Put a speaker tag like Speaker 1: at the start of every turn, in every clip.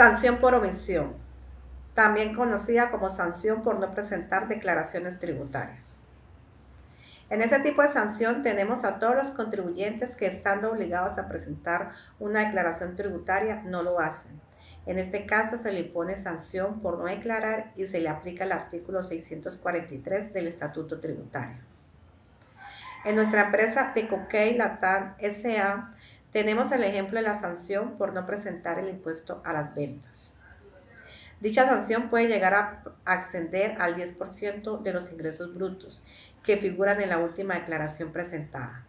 Speaker 1: Sanción por omisión, también conocida como sanción por no presentar declaraciones tributarias. En ese tipo de sanción tenemos a todos los contribuyentes que, estando obligados a presentar una declaración tributaria, no lo hacen. En este caso se le impone sanción por no declarar y se le aplica el artículo 643 del Estatuto Tributario. En nuestra empresa Tecokey Latam S.A. tenemos el ejemplo de la sanción por no presentar el impuesto a las ventas. Dicha sanción puede llegar a ascender al 10% de los ingresos brutos que figuran en la última declaración presentada.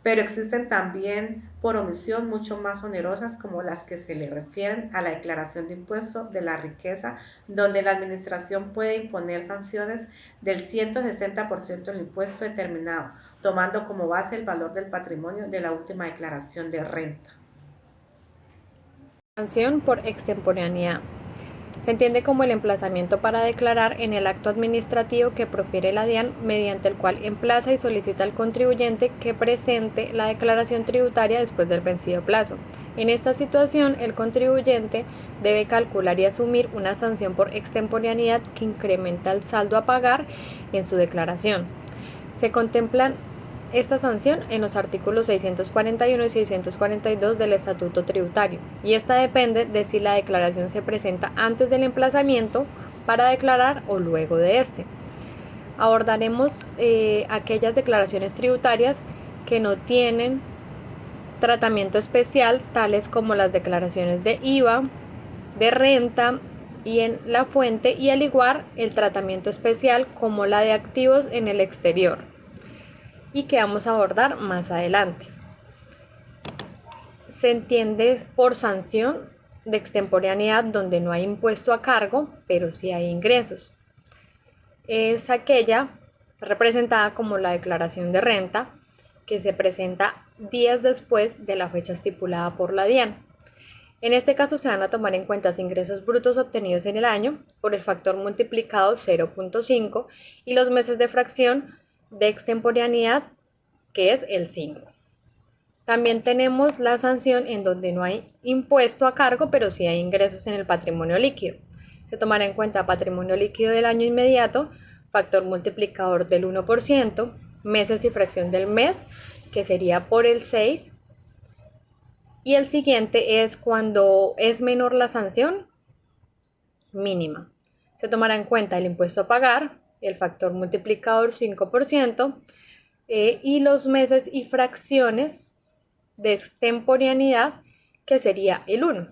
Speaker 1: Pero existen también por omisión mucho más onerosas, como las que se le refieren a la declaración de impuesto de la riqueza, donde la administración puede imponer sanciones del 160% del impuesto determinado, tomando como base el valor del patrimonio de la última declaración de renta.
Speaker 2: Sanción por extemporaneidad. Se entiende como el emplazamiento para declarar en el acto administrativo que profiere la DIAN, mediante el cual emplaza y solicita al contribuyente que presente la declaración tributaria después del vencido plazo. En esta situación, el contribuyente debe calcular y asumir una sanción por extemporaneidad que incrementa el saldo a pagar en su declaración. Se contemplan esta sanción en los artículos 641 y 642 del Estatuto Tributario, y esta depende de si la declaración se presenta antes del emplazamiento para declarar o luego de este. Abordaremos aquellas declaraciones tributarias que no tienen tratamiento especial, tales como las declaraciones de IVA, de renta y en la fuente, y al igual el tratamiento especial como la de activos en el exterior, y que vamos a abordar más adelante. Se entiende por sanción de extemporaneidad donde no hay impuesto a cargo, pero sí hay ingresos. Es aquella representada como la declaración de renta, que se presenta días después de la fecha estipulada por la DIAN. En este caso se van a tomar en cuenta los ingresos brutos obtenidos en el año por el factor multiplicado 0.5 y los meses de fracción de extemporaneidad, que es el 5. También tenemos la sanción en donde no hay impuesto a cargo, pero sí hay ingresos en el patrimonio líquido. Se tomará en cuenta patrimonio líquido del año inmediato, factor multiplicador del 1%, meses y fracción del mes, que sería por el 6. Y el siguiente es cuando es menor la sanción mínima. Se tomará en cuenta el impuesto a pagar, el factor multiplicador 5%, y los meses y fracciones de extemporaneidad, que sería el 1.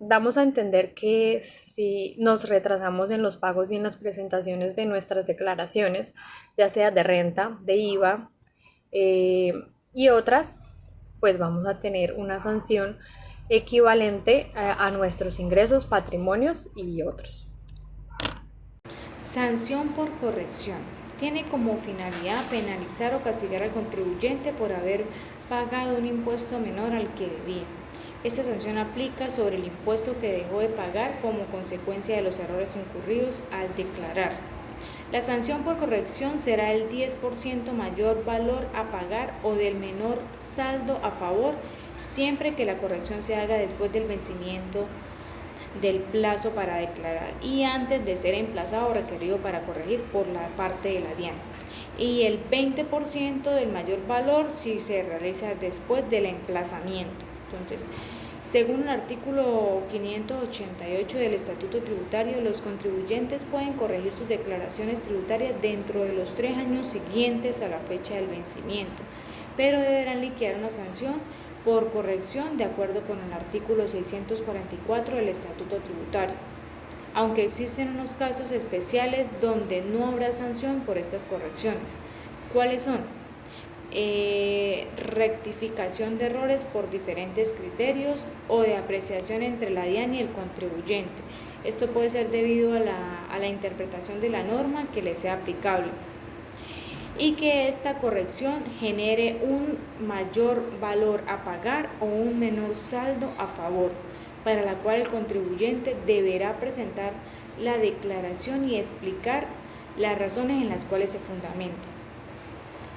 Speaker 2: Damos a entender que si nos retrasamos en los pagos y en las presentaciones de nuestras declaraciones, ya sea de renta, de IVA y otras, pues vamos a tener una sanción equivalente a nuestros ingresos, patrimonios y otros.
Speaker 3: Sanción por corrección. Tiene como finalidad penalizar o castigar al contribuyente por haber pagado un impuesto menor al que debía. Esta sanción aplica sobre el impuesto que dejó de pagar como consecuencia de los errores incurridos al declarar. La sanción por corrección será el 10% mayor valor a pagar o del menor saldo a favor, siempre que la corrección se haga después del vencimiento del plazo para declarar y antes de ser emplazado o requerido para corregir por la parte de la DIAN, y el 20% del mayor valor si se realiza después del emplazamiento. Entonces, según el artículo 588 del Estatuto Tributario, los contribuyentes pueden corregir sus declaraciones tributarias dentro de los 3 años siguientes a la fecha del vencimiento, pero deberán liquidar una sanción por corrección de acuerdo con el artículo 644 del Estatuto Tributario, aunque existen unos casos especiales donde no habrá sanción por estas correcciones. ¿Cuáles son? Rectificación de errores por diferentes criterios o de apreciación entre la DIAN y el contribuyente. Esto puede ser debido a la interpretación de la norma que le sea aplicable, y que esta corrección genere un mayor valor a pagar o un menor saldo a favor, para la cual el contribuyente deberá presentar la declaración y explicar las razones en las cuales se fundamenta.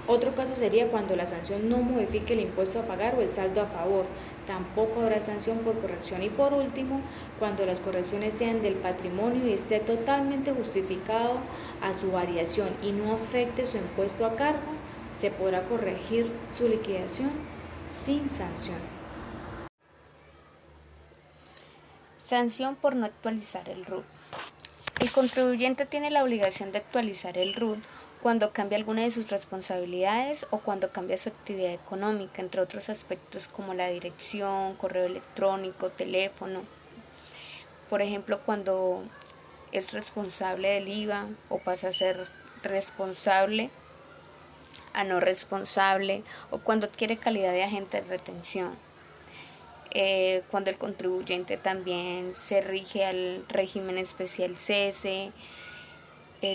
Speaker 3: Otro caso sería cuando la sanción no modifique el impuesto a pagar o el saldo a favor. Tampoco habrá sanción por corrección. Y por último, cuando las correcciones sean del patrimonio y esté totalmente justificado a su variación y no afecte su impuesto a cargo, se podrá corregir su liquidación sin sanción.
Speaker 4: Sanción por no actualizar el RUT. El contribuyente tiene la obligación de actualizar el RUT cuando cambia alguna de sus responsabilidades o cuando cambia su actividad económica, entre otros aspectos como la dirección, correo electrónico, teléfono. Por ejemplo, cuando es responsable del IVA o pasa a ser responsable a no responsable, o cuando adquiere calidad de agente de retención. Cuando el contribuyente también se rige al régimen especial cese.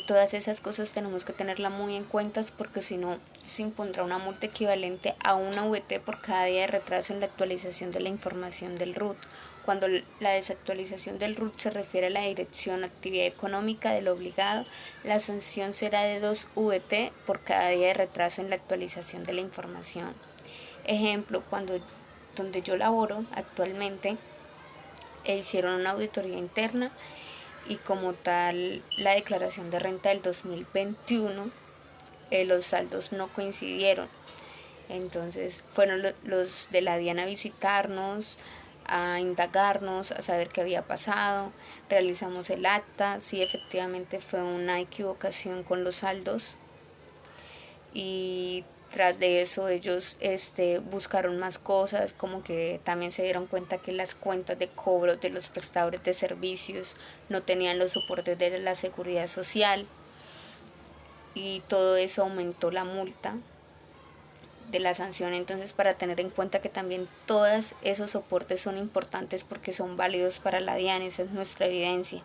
Speaker 4: Todas esas cosas tenemos que tenerlas muy en cuenta porque si no se impondrá una multa equivalente a una VT por cada día de retraso en la actualización de la información del RUT. Cuando la desactualización del RUT se refiere a la dirección o actividad económica del obligado, la sanción será de 2 VT por cada día de retraso en la actualización de la información. Ejemplo, donde yo laboro actualmente, hicieron una auditoría interna y como tal la declaración de renta del 2021, los saldos no coincidieron. Entonces fueron los de la DIAN a visitarnos, a indagarnos, a saber qué había pasado, realizamos el acta, sí efectivamente fue una equivocación con los saldos y tras de eso ellos buscaron más cosas, como que también se dieron cuenta que las cuentas de cobro de los prestadores de servicios no tenían los soportes de la seguridad social y todo eso aumentó la multa de la sanción. Entonces, para tener en cuenta que también todos esos soportes son importantes porque son válidos para la DIAN, esa es nuestra evidencia.